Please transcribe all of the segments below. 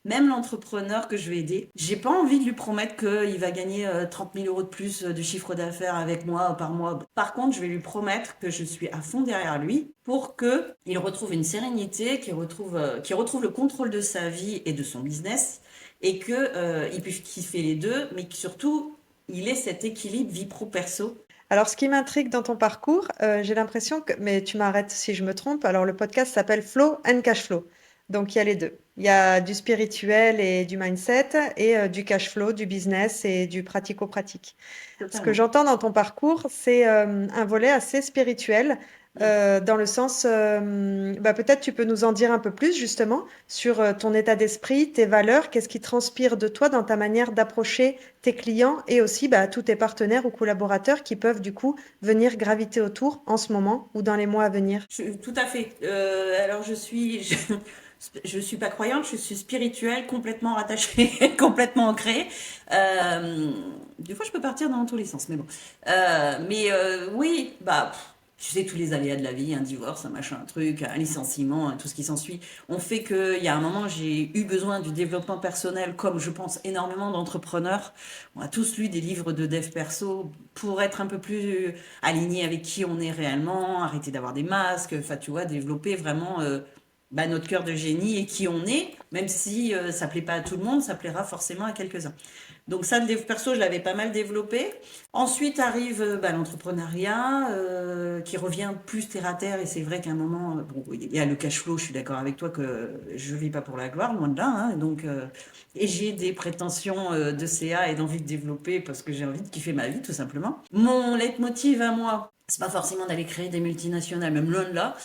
même l'entrepreneur que je vais aider, j'ai pas envie de lui promettre qu'il va gagner 30 000 euros de plus de chiffre d'affaires avec moi par mois. Par contre, je vais lui promettre que je suis à fond derrière lui pour que il retrouve une sérénité, qu'il retrouve le contrôle de sa vie et de son business et que il puisse kiffer les deux, mais que surtout il ait cet équilibre vie pro-perso. Alors, ce qui m'intrigue dans ton parcours, j'ai l'impression que, mais tu m'arrêtes si je me trompe, alors le podcast s'appelle Flow and Cash Flow. Donc, il y a les deux. Il y a du spirituel et du mindset et du cash flow, du business et du pratico-pratique. Ce que Totalement. j'entends dans ton parcours, c'est un volet assez spirituel, dans le sens, bah, peut-être tu peux nous en dire un peu plus justement sur ton état d'esprit, tes valeurs, qu'est-ce qui transpire de toi dans ta manière d'approcher tes clients et aussi bah, tous tes partenaires ou collaborateurs qui peuvent du coup venir graviter autour en ce moment ou dans les mois à venir. Tout à fait. Alors je suis pas croyante, je suis spirituelle, complètement rattachée, complètement ancrée. Euh, des fois, je peux partir dans tous les sens, mais bon. Oui, bah, tu sais, tous les aléas de la vie, un divorce, un machin, un truc, un licenciement, tout ce qui s'ensuit, ont fait qu'il y a un moment, j'ai eu besoin du développement personnel, comme je pense énormément d'entrepreneurs. On a tous lu des livres de dev perso pour être un peu plus aligné avec qui on est réellement, arrêter d'avoir des masques, enfin, tu vois, développer vraiment notre cœur de génie et qui on est, même si ça plaît pas à tout le monde, ça plaira forcément à quelques-uns. Donc ça, le dev perso, je l'avais pas mal développé. Ensuite arrive l'entrepreneuriat qui revient plus terre à terre et c'est vrai qu'à un moment, bon, il y a le cash flow, je suis d'accord avec toi que je vis pas pour la gloire, loin de là. Hein, et j'ai des prétentions de CA et d'envie de développer parce que j'ai envie de kiffer ma vie tout simplement. Mon leitmotiv à moi, c'est pas forcément d'aller créer des multinationales, même loin de là,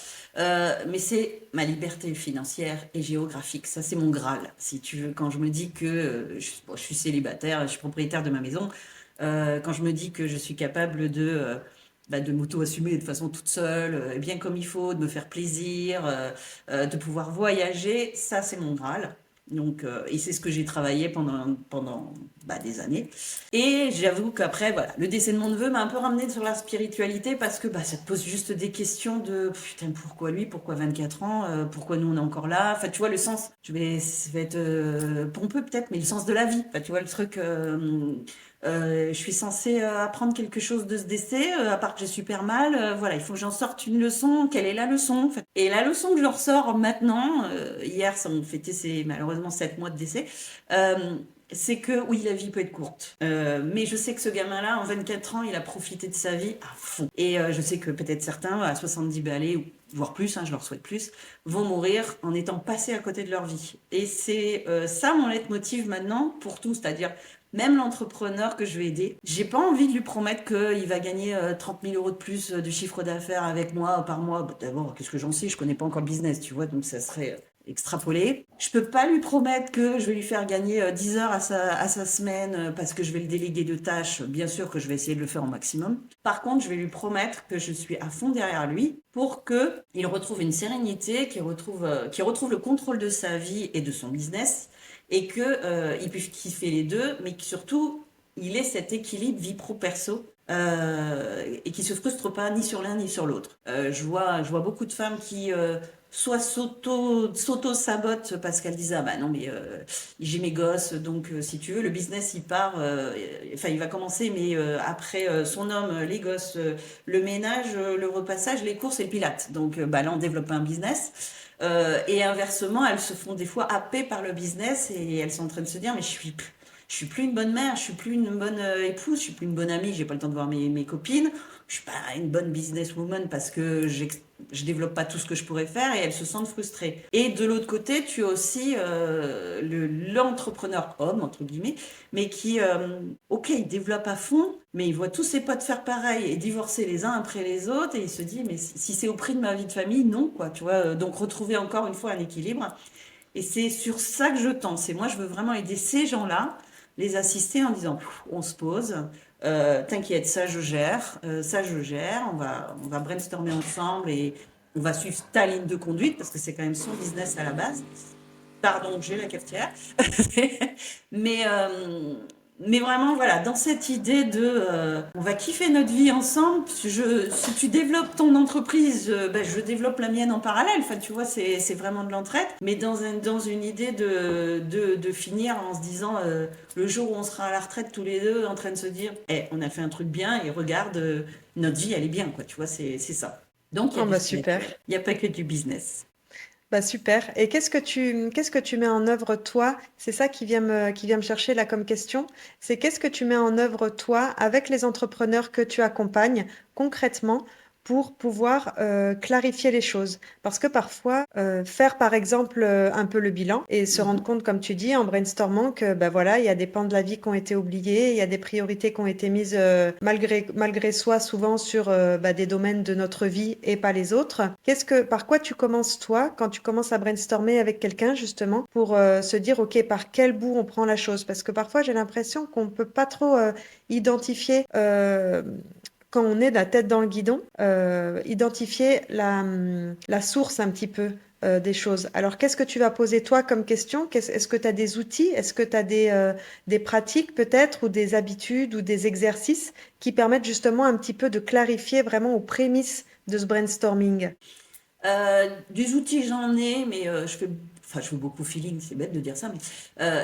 mais c'est ma liberté financière et géographique. Ça, c'est mon Graal, si tu veux. Quand je me dis que je suis célibataire, je suis propriétaire de ma maison, quand je me dis que je suis capable de m'auto-assumer de façon toute seule, bien comme il faut, de me faire plaisir, de pouvoir voyager, ça, c'est mon Graal. Et c'est ce que j'ai travaillé pendant des années. Et j'avoue qu'après, voilà, le décès de mon neveu m'a un peu ramené sur la spiritualité parce que ça te pose juste des questions de putain, pourquoi lui, pourquoi 24 ans, pourquoi nous on est encore là. Enfin, tu vois, le sens, ça va être pompeux peut-être, mais le sens de la vie. Enfin, tu vois, le truc, je suis censée apprendre quelque chose de ce décès, à part que j'ai super mal. Voilà, il faut que j'en sorte une leçon. Quelle est la leçon en fait. Et la leçon que je ressors maintenant, hier, ça m'a fêté malheureusement 7 mois de décès. C'est que oui, la vie peut être courte. Mais je sais que ce gamin-là, en 24 ans, il a profité de sa vie à fond. Et je sais que peut-être certains, à 70 balais, ou voire plus, hein, je leur souhaite plus, vont mourir en étant passés à côté de leur vie. Et c'est ça mon leitmotiv maintenant pour tout, c'est-à-dire même l'entrepreneur que je vais aider, j'ai pas envie de lui promettre qu'il va gagner 30 000 euros de plus de chiffre d'affaires avec moi par mois. Bah, d'abord, qu'est-ce que j'en sais? Je connais pas encore le business, tu vois, donc ça serait extrapolé. Je peux pas lui promettre que je vais lui faire gagner 10 heures à sa semaine parce que je vais le déléguer de tâches. Bien sûr que je vais essayer de le faire au maximum. Par contre, je vais lui promettre que je suis à fond derrière lui pour que il retrouve une sérénité, qu'il retrouve le contrôle de sa vie et de son business et que il puisse kiffer les deux, mais que surtout il ait cet équilibre vie pro-perso et qui se frustre pas ni sur l'un ni sur l'autre. Je vois beaucoup de femmes qui soit s'auto-sabotent parce qu'elles disent ah bah non mais j'ai mes gosses donc si tu veux le business il part enfin il va commencer mais après son homme les gosses le ménage le repassage les courses et le pilate donc là on développe un business et inversement elles se font des fois happer par le business et elles sont en train de se dire mais je suis plus une bonne mère, je suis plus une bonne épouse, je suis plus une bonne amie, j'ai pas le temps de voir mes copines, je suis pas une bonne businesswoman parce que je développe pas tout ce que je pourrais faire et elles se sentent frustrées. Et de l'autre côté, tu as aussi l'entrepreneur homme, entre guillemets, mais qui, ok, il développe à fond, mais il voit tous ses potes faire pareil et divorcer les uns après les autres et il se dit, mais si c'est au prix de ma vie de famille, non, quoi, tu vois. Donc retrouver encore une fois un équilibre. Et c'est sur ça que je tends. C'est moi, je veux vraiment aider ces gens-là, les assister en disant, on se pose, t'inquiète, ça je gère, on va brainstormer ensemble et on va suivre ta ligne de conduite parce que c'est quand même son business à la base. Pardon, j'ai la cafetière. mais, euh, Mais vraiment, voilà, dans cette idée de on va kiffer notre vie ensemble. Si tu développes ton entreprise, ben, je développe la mienne en parallèle. Enfin, tu vois, c'est vraiment de l'entraide. Mais dans une idée de finir en se disant le jour où on sera à la retraite tous les deux en train de se dire on a fait un truc bien et regarde, notre vie, elle est bien, quoi. Tu vois, c'est ça. Donc, il y a Oh du bah super. spirituel. Il n'y a pas que du business. Bah super. Et qu'est-ce que tu mets en œuvre toi? C'est ça qui vient me chercher là comme question. C'est qu'est-ce que tu mets en œuvre toi avec les entrepreneurs que tu accompagnes concrètement pour pouvoir clarifier les choses? Parce que parfois, faire par exemple un peu le bilan et se rendre Mhm. compte, comme tu dis, en brainstormant que bah voilà, il y a des pans de la vie qui ont été oubliés, il y a des priorités qui ont été mises malgré soi souvent sur bah, des domaines de notre vie et pas les autres. Par quoi tu commences toi quand tu commences à brainstormer avec quelqu'un justement pour se dire ok par quel bout on prend la chose? Parce que parfois j'ai l'impression qu'on peut pas trop identifier quand on est la tête dans le guidon, identifier la source un petit peu des choses. Alors, qu'est-ce que tu vas poser toi comme question? Est-ce que tu as des outils? Est-ce que tu as des pratiques peut-être ou des habitudes ou des exercices qui permettent justement un petit peu de clarifier vraiment aux prémices de ce brainstorming? Des outils, j'en ai, mais je fais beaucoup feeling, c'est bête de dire ça, mais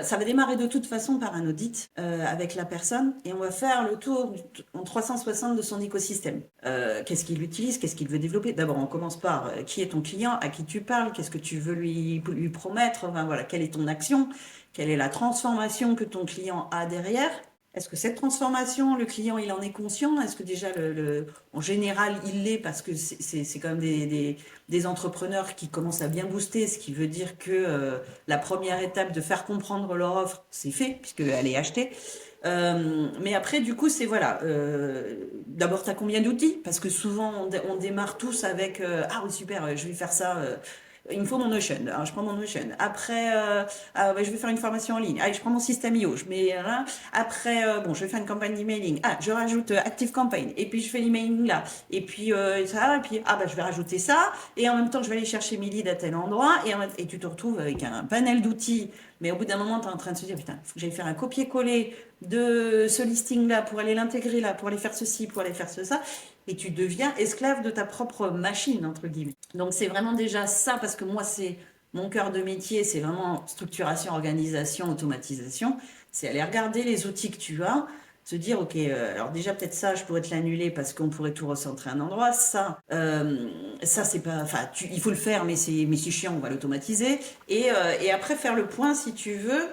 ça va démarrer de toute façon par un audit avec la personne et on va faire le tour en 360 de son écosystème. Qu'est-ce qu'il utilise, qu'est-ce qu'il veut développer? D'abord, on commence par qui est ton client, à qui tu parles, qu'est-ce que tu veux lui promettre, enfin, voilà, quelle est ton action, quelle est la transformation que ton client a derrière. Est-ce que cette transformation, le client, il en est conscient? Est-ce que déjà, en général, il l'est parce que c'est quand même des entrepreneurs qui commencent à bien booster, ce qui veut dire que la première étape de faire comprendre leur offre, c'est fait, puisqu'elle est achetée. Mais après, du coup, c'est voilà. D'abord, tu as combien d'outils? Parce que souvent, on démarre tous avec ah oui, super, je vais faire ça. Il me faut mon Notion. Alors, je prends mon Notion. Après, je vais faire une formation en ligne. Allez, je prends mon système IO. Je mets là. Après, bon, je vais faire une campagne d'emailing. Ah, je rajoute Active Campaign. Et puis, je fais l'emailing là. Et puis, ça. Et puis, je vais rajouter ça. Et en même temps, je vais aller chercher mes leads à tel endroit. Et tu te retrouves avec un panel d'outils. Mais au bout d'un moment, tu es en train de se dire, putain, il faut que j'aille faire un copier-coller de ce listing-là pour aller l'intégrer là, pour aller faire ceci, pour aller faire ça. Et tu deviens esclave de ta propre machine, entre guillemets. Donc c'est vraiment déjà ça, parce que moi, c'est mon cœur de métier, c'est vraiment structuration, organisation, automatisation. C'est aller regarder les outils que tu as, se dire, ok, alors déjà peut-être ça, je pourrais te l'annuler parce qu'on pourrait tout recentrer à un endroit. Ça c'est pas, enfin, il faut le faire, mais c'est chiant, on va l'automatiser. Et après faire le point, si tu veux,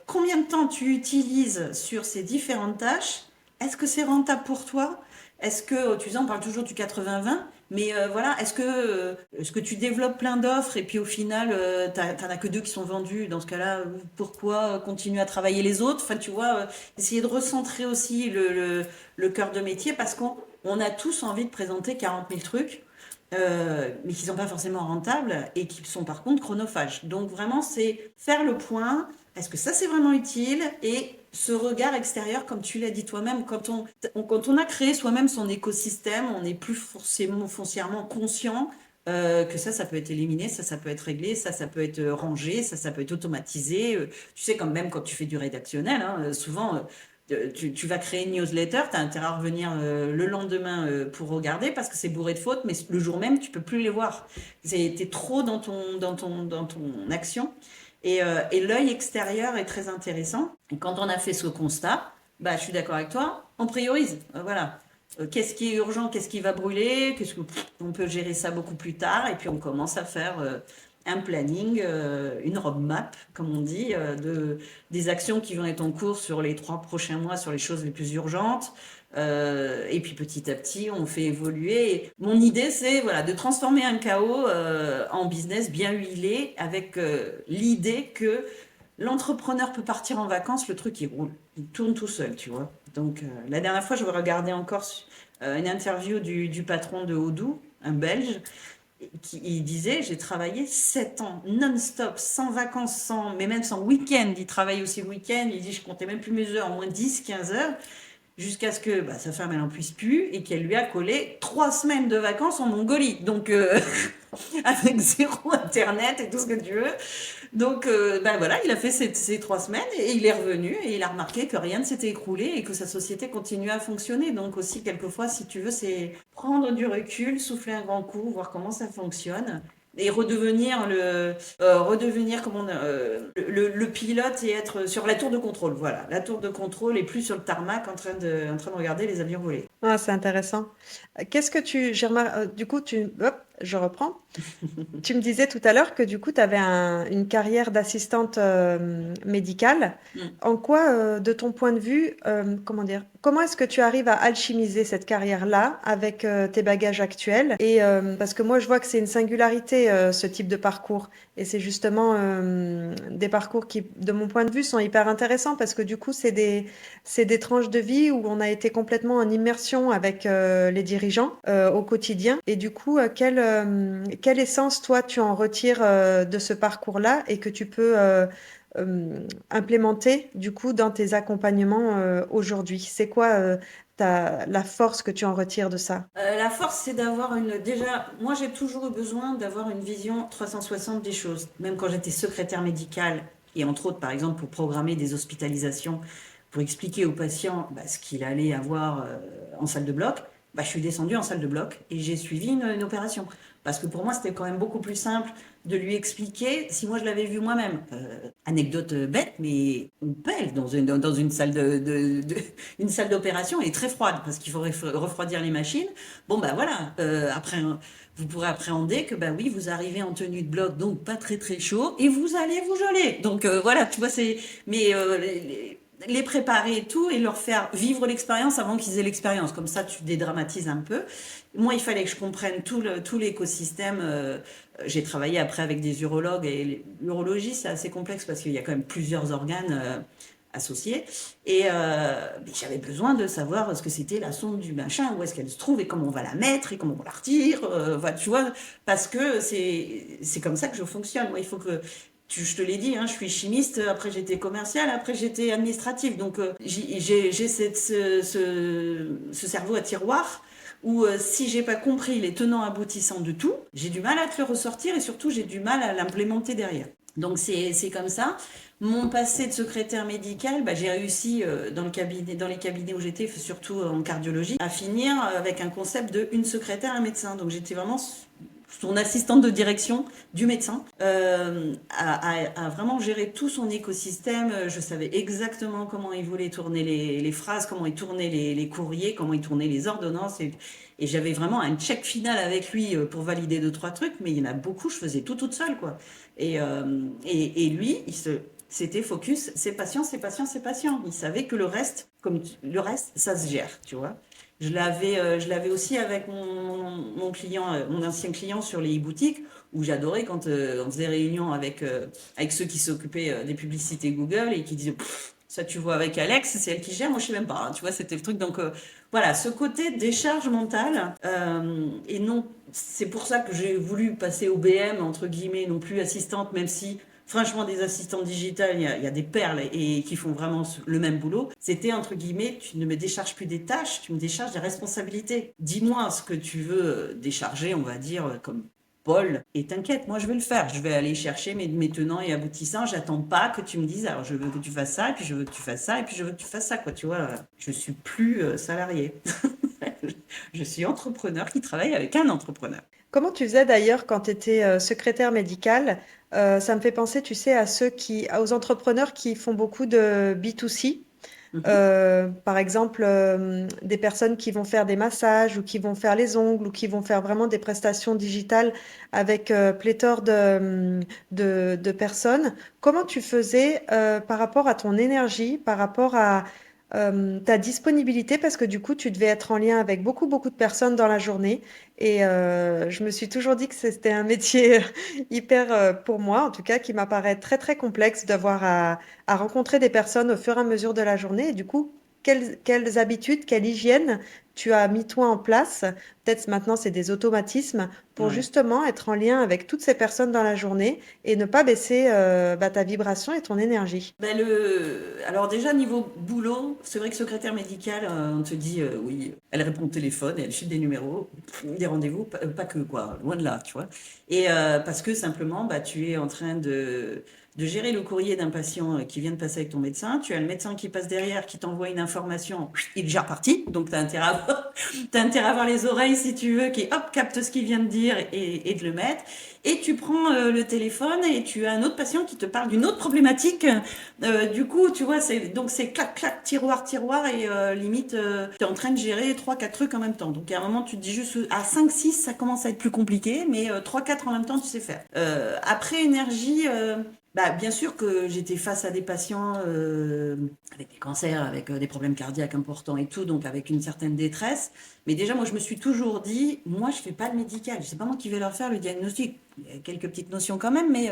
combien de temps tu utilises sur ces différentes tâches? Est-ce que c'est rentable pour toi? Est-ce que, tu sais, on parle toujours du 80-20, mais voilà, est-ce que tu développes plein d'offres et puis au final, t'en as que deux qui sont vendus? Dans ce cas-là, pourquoi continuer à travailler les autres? Enfin, tu vois, essayer de recentrer aussi le cœur de métier parce qu'on a tous envie de présenter 40 000 trucs. Mais qui sont pas forcément rentables et qui sont par contre chronophages. Donc vraiment, c'est faire le point. Est-ce que ça c'est vraiment utile? Et ce regard extérieur, comme tu l'as dit toi-même, quand on a créé soi-même son écosystème, on n'est plus forcément foncièrement conscient que ça peut être éliminé, ça peut être réglé, ça peut être rangé, ça peut être automatisé. Tu sais, comme même quand tu fais du rédactionnel, hein, souvent tu vas créer une newsletter, tu as intérêt à revenir le lendemain pour regarder parce que c'est bourré de fautes, mais le jour même, tu peux plus les voir. T'es trop dans ton action. Et l'œil extérieur est très intéressant. Et quand on a fait ce constat, je suis d'accord avec toi, on priorise. Voilà. Qu'est-ce qui est urgent, qu'est-ce qui va brûler, on peut gérer ça beaucoup plus tard, et puis on commence à faire un planning, une roadmap, comme on dit, des actions qui vont être en cours sur les 3 prochains mois, sur les choses les plus urgentes. Et puis petit à petit, on fait évoluer. Et mon idée, c'est voilà, de transformer un chaos en business bien huilé, avec l'idée que l'entrepreneur peut partir en vacances, le truc il roule, il tourne tout seul, tu vois. Donc la dernière fois, je regardais encore une interview du patron de Odoo, un Belge, il disait, j'ai travaillé 7 ans non-stop, sans vacances, mais même sans week-end. Il travaille aussi le week-end. Il dit, je comptais même plus mes heures, au moins 10-15 heures, jusqu'à ce que sa femme, elle en puisse plus et qu'elle lui a collé 3 semaines de vacances en Mongolie. Donc, avec zéro internet et tout ce que tu veux. Donc, ben voilà, il a fait ces 3 semaines et il est revenu et il a remarqué que rien ne s'était écroulé et que sa société continuait à fonctionner. Donc aussi, quelquefois, si tu veux, c'est prendre du recul, souffler un grand coup, voir comment ça fonctionne et redevenir le pilote et être sur la tour de contrôle. Voilà, la tour de contrôle et plus sur le tarmac en train de regarder les avions voler. Ah, c'est intéressant. Qu'est-ce que j'ai remarqué, du coup, hop, je reprends. Tu me disais tout à l'heure que du coup, tu avais une carrière d'assistante médicale. Mm. En quoi, de ton point de vue, comment dire, comment est-ce que tu arrives à alchimiser cette carrière-là avec tes bagages actuels? Et parce que moi, je vois que c'est une singularité, ce type de parcours. Et c'est justement des parcours qui, de mon point de vue, sont hyper intéressants parce que du coup, c'est des tranches de vie où on a été complètement en immersion avec les dirigeants au quotidien. Et du coup, quelle essence, toi, tu en retires de ce parcours-là et que tu peux implémenter, du coup, dans tes accompagnements aujourd'hui? C'est quoi la force que tu en retires de ça? La force, c'est d'avoir déjà, moi, j'ai toujours eu besoin d'avoir une vision 360 des choses. Même quand j'étais secrétaire médicale, et entre autres, par exemple, pour programmer des hospitalisations, pour expliquer au patient ce qu'il allait avoir en salle de bloc, je suis descendue en salle de bloc et j'ai suivi une opération. Parce que pour moi, c'était quand même beaucoup plus simple de lui expliquer si moi je l'avais vu moi-même. Anecdote bête, mais on pèle dans une salle une salle d'opération est très froide parce qu'il faut refroidir les machines. Bon, voilà. Après, vous pourrez appréhender que, oui, vous arrivez en tenue de bloc, donc pas très très chaud, et vous allez vous geler. Donc, voilà, tu vois, c'est. Mais les préparer et tout, et leur faire vivre l'expérience avant qu'ils aient l'expérience. Comme ça, tu dédramatises un peu. Moi, il fallait que je comprenne tout l'écosystème. J'ai travaillé après avec des urologues, et l'urologie, c'est assez complexe parce qu'il y a quand même plusieurs organes associés. Et j'avais besoin de savoir ce que c'était la sonde du machin, où est-ce qu'elle se trouve et comment on va la mettre et comment on la retire. Voilà, tu vois, parce que c'est comme ça que je fonctionne. Moi, il faut que je te l'ai dit, hein, je suis chimiste, après j'étais commerciale, après j'étais administrative. Donc j'ai ce cerveau à tiroir où si j'ai pas compris les tenants aboutissants de tout, j'ai du mal à te le ressortir et surtout j'ai du mal à l'implémenter derrière. Donc c'est comme ça. Mon passé de secrétaire médical, j'ai réussi dans les cabinets où j'étais, surtout en cardiologie, à finir avec un concept de une secrétaire, un médecin. Donc j'étais vraiment son assistante de direction du médecin, à vraiment gérer tout son écosystème. Je savais exactement comment il voulait tourner les phrases, comment il tournait les courriers, comment il tournait les ordonnances. Et j'avais vraiment un check final avec lui pour valider 2, 3 trucs, mais il y en a beaucoup, je faisais tout toute seule, quoi. Et lui, c'était focus, c'est patient, c'est patient, c'est patient. Il savait que le reste, le reste, ça se gère, tu vois. Je l'avais aussi avec mon client, mon ancien client sur les e-boutiques, où j'adorais quand on faisait réunion avec ceux qui s'occupaient des publicités Google et qui disaient ça tu vois avec Alex, c'est elle qui gère, moi je sais même pas, hein, tu vois, c'était le truc. Donc voilà, ce côté décharge mentale, et non, c'est pour ça que j'ai voulu passer au BM, entre guillemets, non plus assistante, même si franchement, des assistantes digitales, il y a des perles et qui font vraiment le même boulot. C'était, entre guillemets, tu ne me décharges plus des tâches, tu me décharges des responsabilités. Dis-moi ce que tu veux décharger, on va dire, comme Paul, et t'inquiète, moi je vais le faire. Je vais aller chercher mes tenants et aboutissants. J'attends pas que tu me dises, alors je veux que tu fasses ça, et puis je veux que tu fasses ça, et puis je veux que tu fasses ça, quoi. Tu vois, je suis plus salarié. Je suis entrepreneur qui travaille avec un entrepreneur. Comment tu faisais d'ailleurs quand tu étais secrétaire médicale? Ça me fait penser, tu sais, aux entrepreneurs qui font beaucoup de B2C. Mhm. Par exemple, des personnes qui vont faire des massages ou qui vont faire les ongles ou qui vont faire vraiment des prestations digitales avec pléthore de personnes. Comment tu faisais par rapport à ton énergie, par rapport à ta disponibilité, parce que du coup, tu devais être en lien avec beaucoup, beaucoup de personnes dans la journée. Et je me suis toujours dit que c'était un métier hyper, pour moi en tout cas, qui m'apparaît très, très complexe d'avoir à rencontrer des personnes au fur et à mesure de la journée. Et du coup, quelles habitudes, quelle hygiène tu as mis toi en place. Peut-être maintenant, c'est des automatismes pour Ouais. justement être en lien avec toutes ces personnes dans la journée et ne pas baisser ta vibration et ton énergie. Ben alors déjà, niveau boulot, c'est vrai que secrétaire médicale, on te dit, oui, elle répond au téléphone, elle file des numéros, des rendez-vous, pas que, quoi, loin de là, tu vois. Et parce que simplement, bah, tu es en train de gérer le courrier d'un patient qui vient de passer avec ton médecin, tu as le médecin qui passe derrière, qui t'envoie une information, il est déjà reparti, donc tu as intérêt à t'as intérêt à avoir les oreilles, si tu veux, qui, hop, capte ce qu'il vient de dire et de le mettre. Et tu prends le téléphone et tu as un autre patient qui te parle d'une autre problématique. Du coup, tu vois, c'est clac, clac, tiroir, tiroir, et limite, tu es en train de gérer trois quatre trucs en même temps. Donc à un moment, tu te dis juste, à cinq six ça commence à être plus compliqué, mais trois quatre en même temps, tu sais faire. Après, énergie, bah, bien sûr que j'étais face à des patients avec des cancers, avec des problèmes cardiaques importants et tout, donc avec une certaine détresse. Mais déjà, moi, je me suis toujours dit, moi, je fais pas le médical. C'est pas moi qui vais leur faire le diagnostic. Il y a quelques petites notions quand même, mais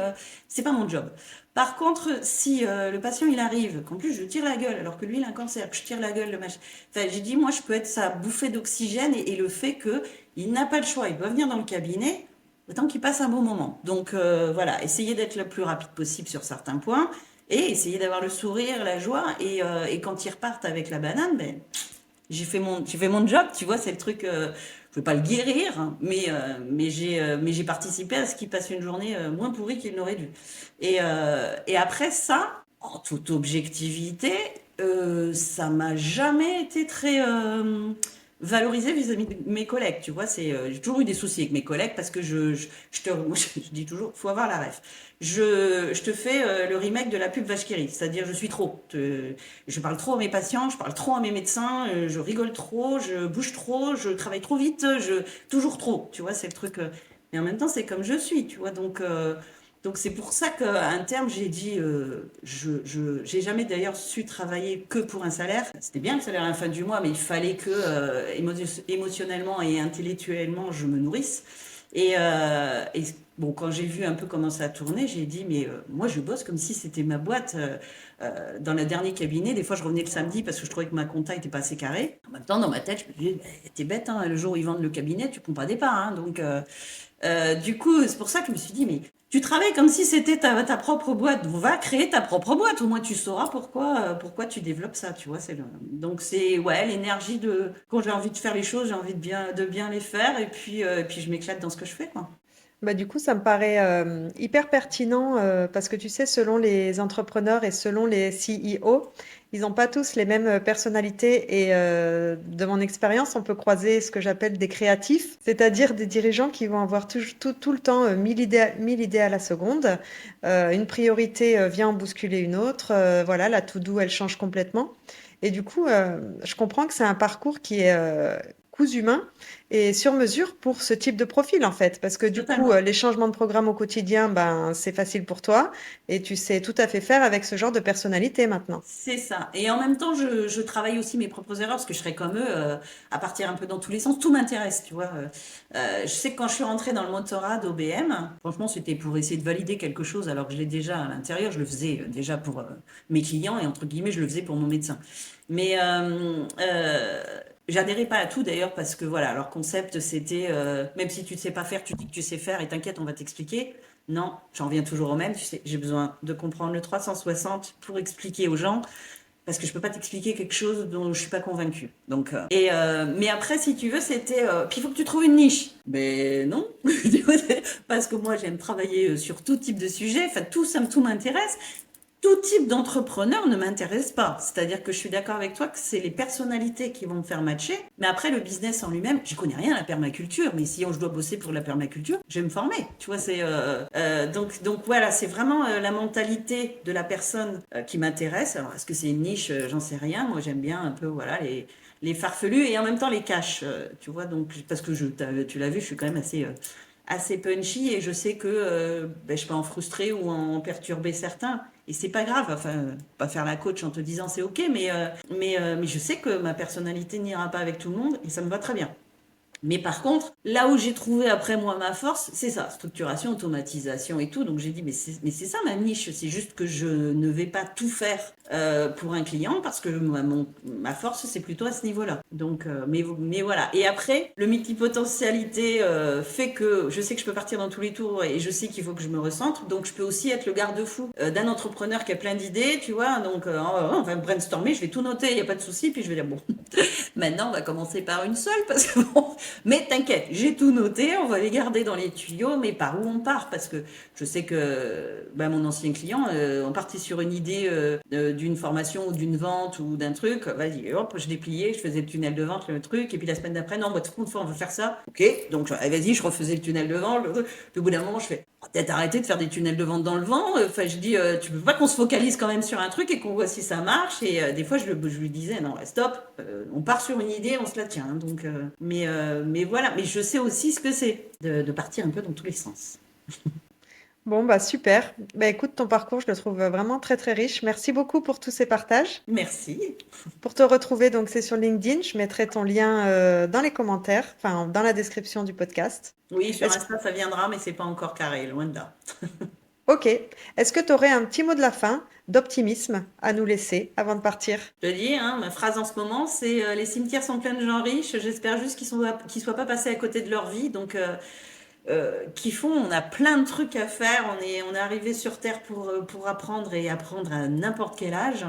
c'est pas mon job. Par contre, si le patient il arrive, qu'en plus je tire la gueule, alors que lui il a un cancer, que je tire la gueule, le machin. Enfin, j'ai dit, moi, je peux être sa bouffée d'oxygène et le fait que il n'a pas le choix, il doit venir dans le cabinet. Autant qu'il passe un bon moment. Donc voilà, essayer d'être le plus rapide possible sur certains points et essayer d'avoir le sourire, la joie. Et quand ils repartent avec la banane, ben, j'ai fait mon job, tu vois, c'est le truc. Je ne vais pas le guérir, hein, mais j'ai participé à ce qu'ils passent une journée moins pourrie qu'ils n'auraient dû. Et après ça, en toute objectivité, ça m'a jamais été très valorisé vis-à-vis de mes collègues. Tu vois, j'ai toujours eu des soucis avec mes collègues parce que moi, je dis toujours, faut avoir la ref. Je te fais le remake de la pub Vache qui rit, c'est-à-dire je suis trop. Je parle trop à mes patients, je parle trop à mes médecins, je rigole trop, je bouge trop, je travaille trop vite, toujours trop. Tu vois, c'est le truc. Mais en même temps, c'est comme je suis, tu vois. Donc c'est pour ça qu'à un terme, j'ai dit, j'ai jamais d'ailleurs su travailler que pour un salaire. C'était bien le salaire à la fin du mois, mais il fallait que émotionnellement et intellectuellement, je me nourrisse. Et bon, quand j'ai vu un peu comment ça tournait, j'ai dit, mais moi, je bosse comme si c'était ma boîte. Dans le dernier cabinet, des fois, je revenais le samedi parce que je trouvais que ma compta était pas assez carrée. En même temps, dans ma tête, je me disais, bah, t'es bête, hein, le jour où ils vendent le cabinet, tu prends pas des parts. Hein, donc, du coup, c'est pour ça que je me suis dit, mais tu travailles comme si c'était ta propre boîte. Va créer ta propre boîte. Au moins, tu sauras pourquoi tu développes ça. Tu vois, donc c'est ouais, l'énergie de quand j'ai envie de faire les choses, j'ai envie de bien les faire. Et puis je m'éclate dans ce que je fais, quoi. Bah, du coup, ça me paraît hyper pertinent parce que tu sais, selon les entrepreneurs et selon les CEO, ils n'ont pas tous les mêmes personnalités et de mon expérience, on peut croiser ce que j'appelle des créatifs, c'est-à-dire des dirigeants qui vont avoir tout le temps 1000 idées à la seconde. Une priorité vient en bousculer une autre. Voilà, la to-do, elle change complètement. Et du coup, je comprends que c'est un parcours qui est cousu humain et sur mesure pour ce type de profil en fait, parce que du coup, Totalement. les changements de programme au quotidien, ben c'est facile pour toi et tu sais tout à fait faire avec ce genre de personnalité maintenant. C'est ça. Et en même temps, je travaille aussi mes propres erreurs parce que je serais comme eux, à partir un peu dans tous les sens. Tout m'intéresse, tu vois. Je sais que quand je suis rentrée dans le mentorat d'OBM, franchement, c'était pour essayer de valider quelque chose alors que je l'ai déjà à l'intérieur. Je le faisais déjà pour mes clients et entre guillemets, je le faisais pour mon médecin. Mais j'adhérais pas à tout d'ailleurs parce que voilà, leur concept c'était même si tu ne sais pas faire, tu dis que tu sais faire et t'inquiète, on va t'expliquer. Non, j'en reviens toujours au même. Tu sais, j'ai besoin de comprendre le 360 pour expliquer aux gens, parce que je peux pas t'expliquer quelque chose dont je suis pas convaincue. Mais après, si tu veux, c'était. Puis il faut que tu trouves une niche. Mais non, parce que moi j'aime travailler sur tout type de sujet. Enfin, tout m'intéresse. Tout type d'entrepreneur ne m'intéresse pas. C'est-à-dire que je suis d'accord avec toi que c'est les personnalités qui vont me faire matcher. Mais après, le business en lui-même, j'y connais rien à la permaculture. Mais si je dois bosser pour la permaculture, je vais me former. Tu vois, donc voilà, c'est vraiment la mentalité de la personne qui m'intéresse. Alors, est-ce que c'est une niche? J'en sais rien. Moi, j'aime bien un peu, voilà, les farfelus et en même temps les cash. Tu vois, donc, parce que tu l'as vu, je suis quand même assez punchy et je sais que ben, je peux en frustrer ou en perturber certains. Et c'est pas grave, enfin, pas faire la coach en te disant c'est ok, mais je sais que ma personnalité n'ira pas avec tout le monde et ça me va très bien. Mais par contre, là où j'ai trouvé après moi ma force, c'est ça, structuration, automatisation et tout. Donc j'ai dit, mais c'est ça ma niche, c'est juste que je ne vais pas tout faire pour un client parce que ma force, c'est plutôt à ce niveau-là. Donc, mais voilà. Et après, le multipotentialité fait que je sais que je peux partir dans tous les tours et je sais qu'il faut que je me recentre. Donc je peux aussi être le garde-fou d'un entrepreneur qui a plein d'idées, tu vois. Donc on va brainstormer, je vais tout noter, il n'y a pas de souci. Puis je vais dire, bon, maintenant on va commencer par une seule parce que bon, mais t'inquiète, j'ai tout noté, on va les garder dans les tuyaux, mais par où on part? Parce que je sais que mon ancien client, on partait sur une idée d'une formation ou d'une vente ou d'un truc, vas-y, hop, je l'ai plié, je faisais le tunnel de vente, le truc, et puis la semaine d'après, non, toute fois, on veut faire ça. Ok, donc vas-y, je refaisais le tunnel de vente, puis au bout d'un moment, je fais, peut-être arrêter de faire des tunnels de vente dans le vent, enfin, je dis, tu peux pas qu'on se focalise quand même sur un truc et qu'on voit si ça marche, et des fois, je lui disais, non, stop, on part sur une idée, on se la tient, donc, mais voilà, mais je sais aussi ce que c'est de partir un peu dans tous les sens. Bon, bah super. Bah écoute, ton parcours, je le trouve vraiment très très riche. Merci beaucoup pour tous ces partages. Merci. Pour te retrouver, donc c'est sur LinkedIn. Je mettrai ton lien dans les commentaires, enfin dans la description du podcast. Oui, sur Est-ce... Insta, ça viendra, mais c'est pas encore carré, loin de là. Ok. Est-ce que tu aurais un petit mot de la fin, d'optimisme à nous laisser avant de partir? Je te dis, hein, ma phrase en ce moment, c'est les cimetières sont pleins de gens riches. J'espère juste qu'ils soient pas passés à côté de leur vie. Donc, on a plein de trucs à faire. On est arrivé sur Terre pour apprendre et apprendre à n'importe quel âge.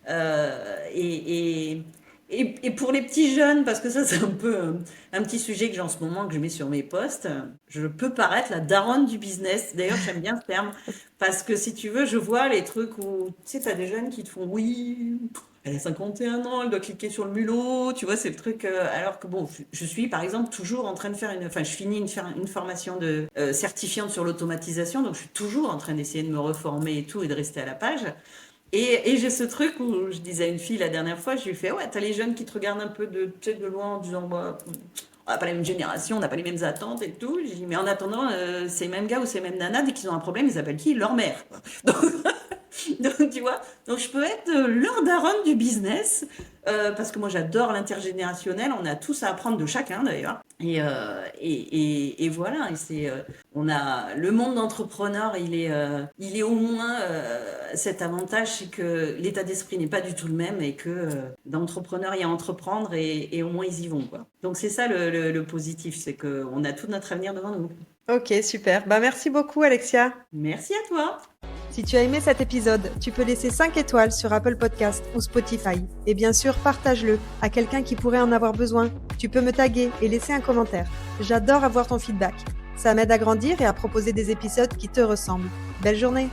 Euh, et, et, et pour les petits jeunes, parce que ça, c'est un peu un petit sujet que j'ai en ce moment, que je mets sur mes posts, je peux paraître la daronne du business. D'ailleurs, j'aime bien ce terme, parce que si tu veux, je vois les trucs où, tu sais, t'as des jeunes qui te font oui. Elle a 51 ans, elle doit cliquer sur le mulot, tu vois, c'est le truc. Alors que bon, je suis par exemple toujours en train de faire je finis une formation de certifiante sur l'automatisation, donc je suis toujours en train d'essayer de me reformer et tout et de rester à la page. Et j'ai ce truc où je disais à une fille la dernière fois, je lui fais ouais, t'as les jeunes qui te regardent un peu tu sais, de loin en disant bah, on n'a pas la même génération, on n'a pas les mêmes attentes et tout. J'ai dit mais en attendant, ces mêmes gars ou ces mêmes nanas, dès qu'ils ont un problème, ils appellent qui? Leur mère. Donc, donc, tu vois, donc je peux être leur daronne du business parce que moi j'adore l'intergénérationnel. On a tous à apprendre de chacun d'ailleurs. Et voilà. Et on a le monde d'entrepreneur. Il est au moins cet avantage, c'est que l'état d'esprit n'est pas du tout le même et que d'entrepreneur il y a à entreprendre et au moins ils y vont quoi. Donc c'est ça le positif, c'est que on a tout notre avenir devant nous. Ok, super. Bah merci beaucoup, Alexia. Merci à toi. Si tu as aimé cet épisode, tu peux laisser 5 étoiles sur Apple Podcast ou Spotify. Et bien sûr, partage-le à quelqu'un qui pourrait en avoir besoin. Tu peux me taguer et laisser un commentaire. J'adore avoir ton feedback. Ça m'aide à grandir et à proposer des épisodes qui te ressemblent. Belle journée!